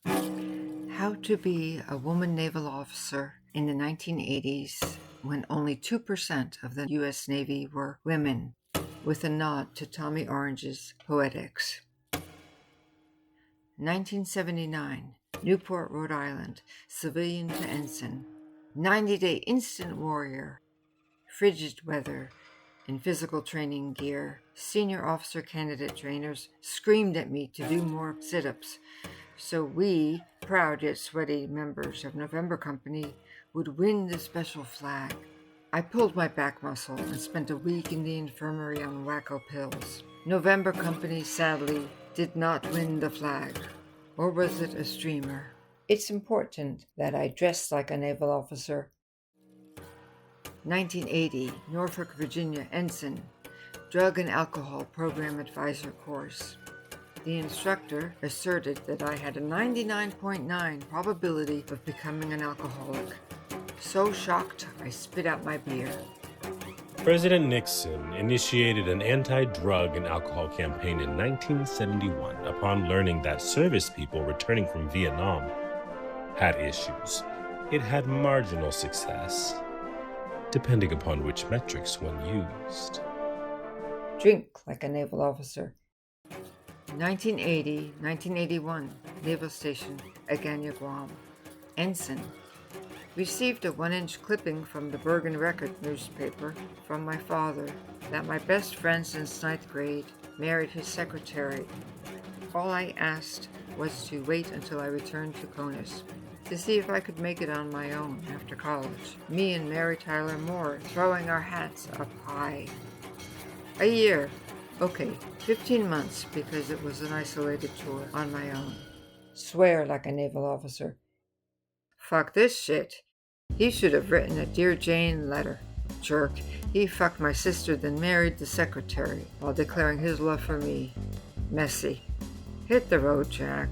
How to be a woman naval officer in the 1980s when only 2% of the U.S. Navy were women, with a nod to Tommy Orange's Poetics. 1979, Newport, Rhode Island, civilian to ensign, 90-day instant warrior, frigid weather, in physical training gear. Senior officer candidate trainers screamed at me to do more sit-ups, so we, proud yet sweaty members of November Company, would win the special flag. I pulled my back muscle and spent a week in the infirmary on wacko pills. November Company, sadly, did not win the flag. Or was it a streamer? It's important that I dress like a naval officer. 1980, Norfolk, Virginia, ensign, Drug and Alcohol Program Advisor course. The instructor asserted that I had a 99.9 probability of becoming an alcoholic. So shocked, I spit out my beer. President Nixon initiated an anti-drug and alcohol campaign in 1971 upon learning that service people returning from Vietnam had issues. It had marginal success, depending upon which metrics one used. Drink like a naval officer. 1980-1981, Naval Station, Agana, Guam. Ensign. Received a 1-inch clipping from the Bergen Record newspaper from my father that my best friend since 9th grade married his secretary. All I asked was to wait until I returned to CONUS to see if I could make it on my own after college. Me and Mary Tyler Moore throwing our hats up high. A year. Okay, 15 months because it was an isolated tour on my own. Swear like a naval officer. Fuck this shit. He should have written a Dear Jane letter. Jerk. He fucked my sister then married the secretary while declaring his love for me. Messy. Hit the road, Jack.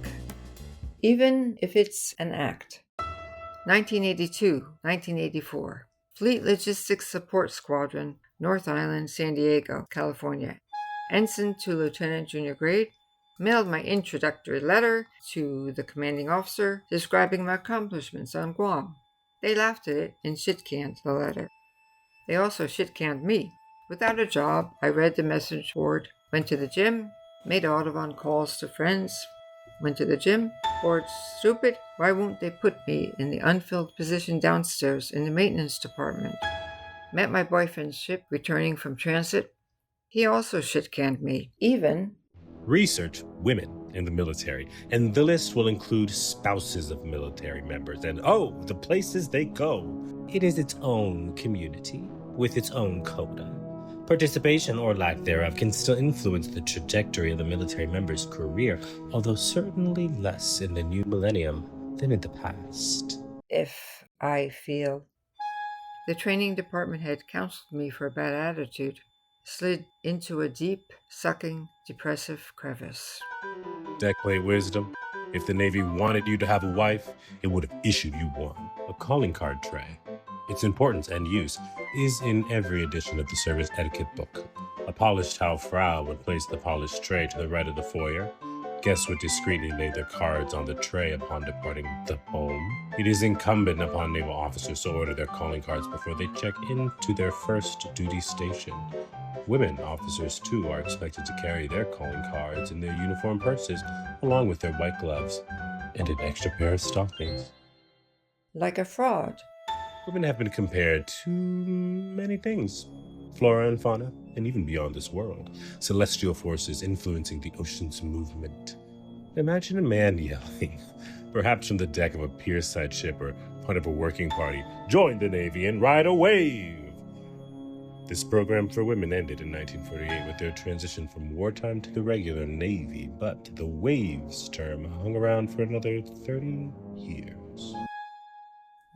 Even if it's an act. 1982-1984. Fleet Logistics Support Squadron, North Island, San Diego, California. Ensign to Lieutenant Junior grade, mailed my introductory letter to the commanding officer describing my accomplishments on Guam. They laughed at it and shit-canned the letter. They also shit-canned me. Without a job, I read the message board, went to the gym, made Audubon calls to friends, went to the gym, bored stupid, why won't they put me in the unfilled position downstairs in the maintenance department? Met my boyfriend's ship returning from transit. He also shit-canned me. Even Research women in the military, and the list will include spouses of military members and, the places they go. It is its own community with its own coda. Participation or lack thereof can still influence the trajectory of the military member's career, although certainly less in the new millennium than in the past. if I feel. The training department head counseled me for a bad attitude. Slid into a deep, sucking, depressive crevice. Deckplate wisdom. If the Navy wanted you to have a wife, it would have issued you one, a calling card tray. Its importance and use is in every edition of the service etiquette book. A polished Frau would place the polished tray to the right of the foyer. Guests would discreetly lay their cards on the tray upon departing the home. It is incumbent upon naval officers to order their calling cards before they check into their first duty station. Women officers, too, are expected to carry their calling cards in their uniform purses, along with their white gloves and an extra pair of stockings. Like a fraud. Women have been compared to many things. Flora and fauna, and even beyond this world. Celestial forces influencing the ocean's movement. Imagine a man yelling, perhaps from the deck of a pierside ship or part of a working party, "Join the Navy and ride a wave!" This program for women ended in 1948 with their transition from wartime to the regular Navy, but the waves term hung around for another 30 years.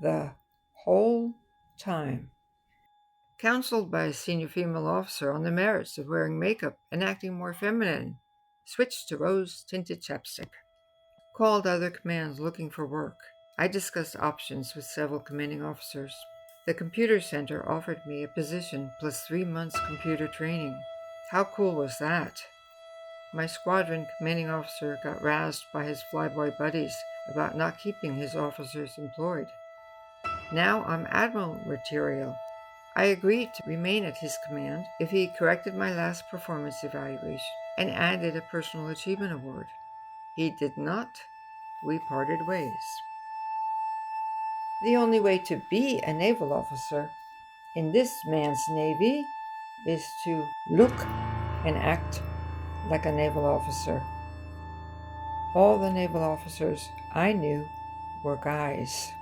The whole time. Counseled by a senior female officer on the merits of wearing makeup and acting more feminine. Switched to rose-tinted chapstick. Called other commands looking for work. I discussed options with several commanding officers. The computer center offered me a position plus 3 months computer training. How cool was that? My squadron commanding officer got razzed by his flyboy buddies about not keeping his officers employed. Now I'm admiral material. I agreed to remain at his command if he corrected my last performance evaluation and added a personal achievement award. He did not. We parted ways. The only way to be a naval officer in this man's navy is to look and act like a naval officer. All the naval officers I knew were guys.